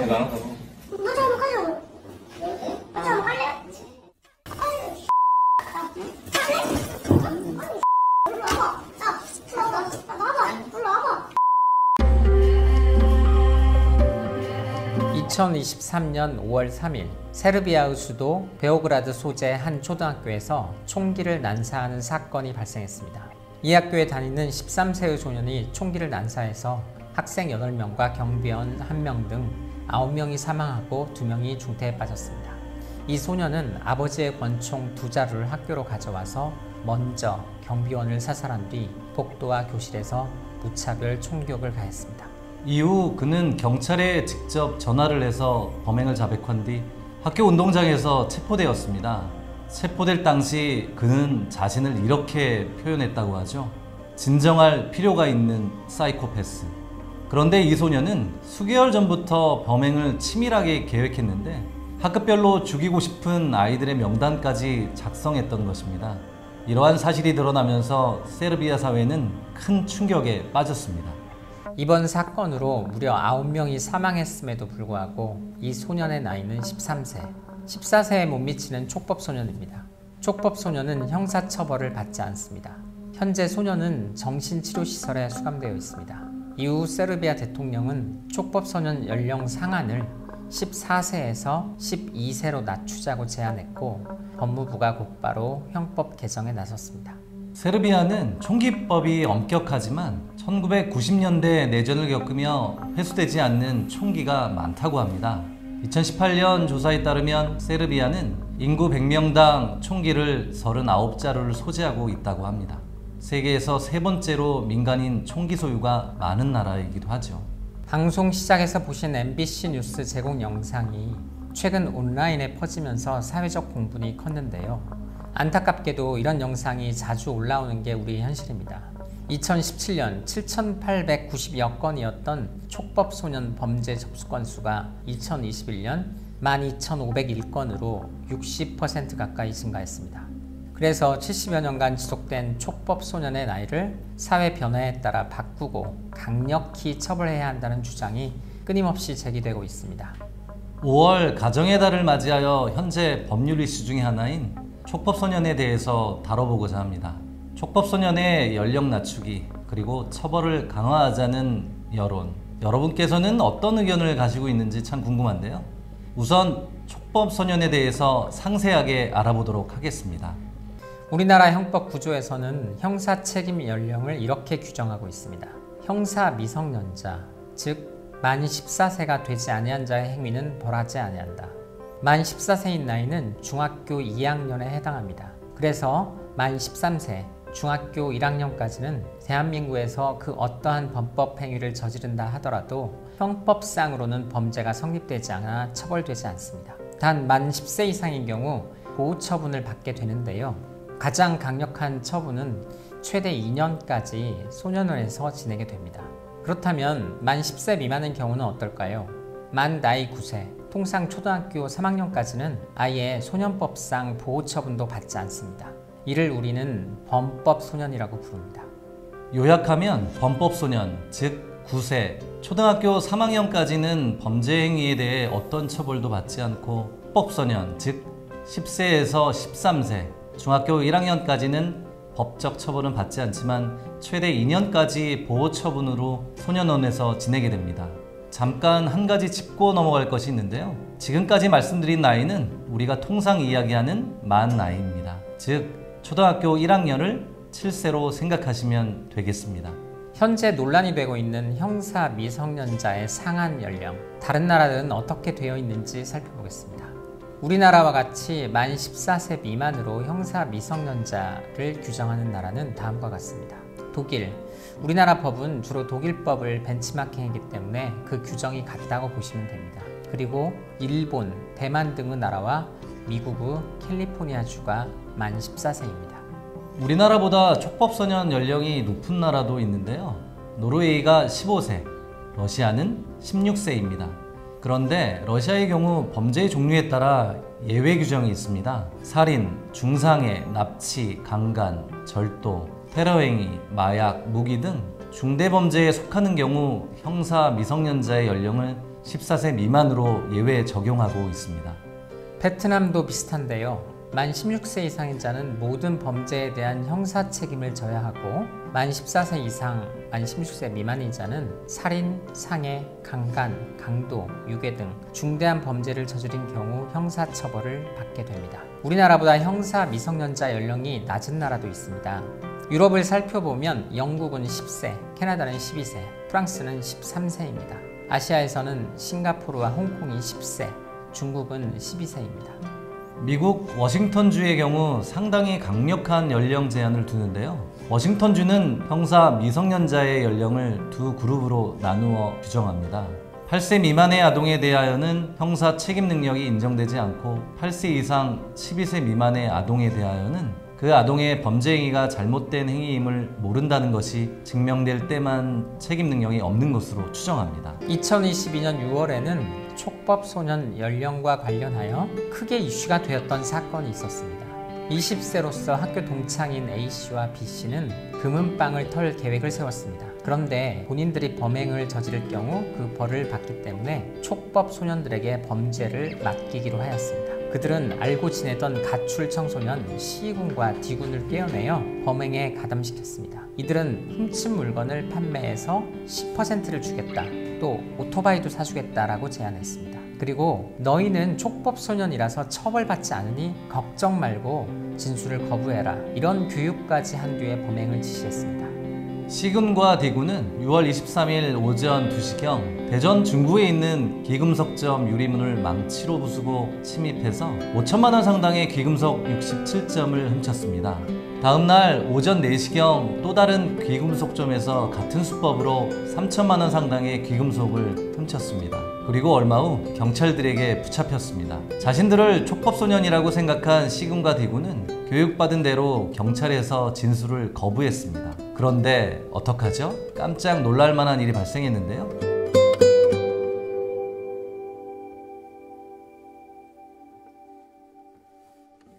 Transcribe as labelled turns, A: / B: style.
A: 이거 안 한다고?
B: 나도 한번 가려고. 나도 한번 갈래? 일로 와봐. 나와봐. 일로 와봐.
C: 2023년 5월 3일 세르비아의 수도 베오그라드 소재 한 초등학교에서 총기를 난사하는 사건이 발생했습니다. 이 학교에 다니는 13세의 소년이 총기를 난사해서 학생 8명과 경비원 1명 등 9명이 사망하고 2명이 중태에 빠졌습니다. 이 소년은 아버지의 권총 2자루를 학교로 가져와서 먼저 경비원을 사살한 뒤 복도와 교실에서 무차별 총격을 가했습니다.
D: 이후 그는 경찰에 직접 전화를 해서 범행을 자백한 뒤 학교 운동장에서 체포되었습니다. 체포될 당시 그는 자신을 이렇게 표현했다고 하죠. 진정할 필요가 있는 사이코패스. 그런데 이 소년은 수개월 전부터 범행을 치밀하게 계획했는데 학급별로 죽이고 싶은 아이들의 명단까지 작성했던 것입니다. 이러한 사실이 드러나면서 세르비아 사회는 큰 충격에 빠졌습니다.
C: 이번 사건으로 무려 9명이 사망했음에도 불구하고 이 소년의 나이는 13세, 14세에 못 미치는 촉법소년입니다. 촉법소년은 형사처벌을 받지 않습니다. 현재 소년은 정신치료시설에 수감되어 있습니다. 이후 세르비아 대통령은 촉법소년 연령 상한을 14세에서 12세로 낮추자고 제안했고 법무부가 곧바로 형법 개정에 나섰습니다.
D: 세르비아는 총기법이 엄격하지만 1990년대 내전을 겪으며 회수되지 않는 총기가 많다고 합니다. 2018년 조사에 따르면 세르비아는 인구 100명당 총기를 39자루를 소지하고 있다고 합니다. 세계에서 3번째로 민간인 총기 소유가 많은 나라이기도 하죠.
C: 방송 시작에서 보신 MBC 뉴스 제공 영상이 최근 온라인에 퍼지면서 사회적 공분이 컸는데요. 안타깝게도 이런 영상이 자주 올라오는 게 우리의 현실입니다. 2017년 7,890여 건이었던 촉법소년 범죄 접수 건수가 2021년 12,501건으로 60% 가까이 증가했습니다. 그래서 70여 년간 지속된 촉법소년의 나이를 사회 변화에 따라 바꾸고 강력히 처벌해야 한다는 주장이 끊임없이 제기되고 있습니다.
D: 5월 가정의 달을 맞이하여 현재 법률 이슈 중의 하나인 촉법소년에 대해서 다뤄보고자 합니다. 촉법소년의 연령 낮추기 그리고 처벌을 강화하자는 여론, 여러분께서는 어떤 의견을 가지고 있는지 참 궁금한데요. 우선 촉법소년에 대해서 상세하게 알아보도록 하겠습니다.
C: 우리나라 형법 구조에서는 형사 책임 연령을 이렇게 규정하고 있습니다. 형사 미성년자, 즉 만 14세가 되지 아니한 자의 행위는 벌하지 아니한다. 만 14세인 나이는 중학교 2학년에 해당합니다. 그래서 만 13세, 중학교 1학년까지는 대한민국에서 그 어떠한 범법 행위를 저지른다 하더라도 형법상으로는 범죄가 성립되지 않아 처벌되지 않습니다. 단 만 10세 이상인 경우 보호처분을 받게 되는데요. 가장 강력한 처분은 최대 2년까지 소년원에서 지내게 됩니다. 그렇다면 만 10세 미만인 경우는 어떨까요? 만 나이 9세, 통상 초등학교 3학년까지는 아예 소년법상 보호처분도 받지 않습니다. 이를 우리는 범법소년이라고 부릅니다.
D: 요약하면 범법소년, 즉 9세, 초등학교 3학년까지는 범죄 행위에 대해 어떤 처벌도 받지 않고 법소년, 즉 10세에서 13세, 중학교 1학년까지는 법적 처벌은 받지 않지만 최대 2년까지 보호처분으로 소년원에서 지내게 됩니다. 잠깐 한 가지 짚고 넘어갈 것이 있는데요. 지금까지 말씀드린 나이는 우리가 통상 이야기하는 만 나이입니다. 즉 초등학교 1학년을 7세로 생각하시면 되겠습니다.
C: 현재 논란이 되고 있는 형사 미성년자의 상한 연령, 다른 나라들은 어떻게 되어 있는지 살펴보겠습니다. 우리나라와 같이 만 14세 미만으로 형사 미성년자를 규정하는 나라는 다음과 같습니다. 독일, 우리나라 법은 주로 독일법을 벤치마킹이기 때문에 그 규정이 같다고 보시면 됩니다. 그리고 일본, 대만 등의 나라와 미국의 캘리포니아주가 만 14세입니다.
D: 우리나라보다 촉법소년 연령이 높은 나라도 있는데요. 노르웨이가 15세, 러시아는 16세입니다. 그런데 러시아의 경우 범죄의 종류에 따라 예외 규정이 있습니다. 살인, 중상해, 납치, 강간, 절도, 테러행위, 마약, 무기 등 중대범죄에 속하는 경우 형사 미성년자의 연령을 14세 미만으로 예외 적용하고 있습니다.
C: 베트남도 비슷한데요. 만 16세 이상인 자는 모든 범죄에 대한 형사 책임을 져야 하고 만 14세 이상, 만 16세 미만인 자는 살인, 상해, 강간, 강도, 유괴 등 중대한 범죄를 저지른 경우 형사처벌을 받게 됩니다. 우리나라보다 형사 미성년자 연령이 낮은 나라도 있습니다. 유럽을 살펴보면 영국은 10세, 캐나다는 12세, 프랑스는 13세입니다. 아시아에서는 싱가포르와 홍콩이 10세, 중국은 12세입니다.
D: 미국 워싱턴주의 경우 상당히 강력한 연령 제한을 두는데요. 워싱턴주는 형사 미성년자의 연령을 두 그룹으로 나누어 규정합니다. 8세 미만의 아동에 대하여는 형사 책임 능력이 인정되지 않고 8세 이상 12세 미만의 아동에 대하여는 그 아동의 범죄 행위가 잘못된 행위임을 모른다는 것이 증명될 때만 책임 능력이 없는 것으로 추정합니다.
C: 2022년 6월에는 촉법 소년 연령과 관련하여 크게 이슈가 되었던 사건이 있었습니다. 20세로서 학교 동창인 A씨와 B씨는 금은방을 털 계획을 세웠습니다. 그런데 본인들이 범행을 저지를 경우 그 벌을 받기 때문에 촉법 소년들에게 범죄를 맡기기로 하였습니다. 그들은 알고 지내던 가출 청소년 C군과 D군을 깨어내어 범행에 가담시켰습니다. 이들은 훔친 물건을 판매해서 10%를 주겠다, 또 오토바이도 사주겠다라고 제안했습니다. 그리고 너희는 촉법 소년이라서 처벌받지 않으니 걱정 말고 진술을 거부해라, 이런 교육까지 한 뒤에 범행을 지시했습니다.
D: C군과 D군은 6월 23일 오전 2시경 대전 중구에 있는 귀금속점 유리문을 망치로 부수고 침입해서 5천만 원 상당의 귀금속 67점을 훔쳤습니다. 다음날 오전 4시경 또 다른 귀금속점에서 같은 수법으로 3천만 원 상당의 귀금속을 훔쳤습니다. 그리고 얼마 후 경찰들에게 붙잡혔습니다. 자신들을 촉법소년이라고 생각한 C군과 D군은 교육받은 대로 경찰에서 진술을 거부했습니다. 그런데 어떡하죠? 깜짝 놀랄 만한 일이 발생했는데요.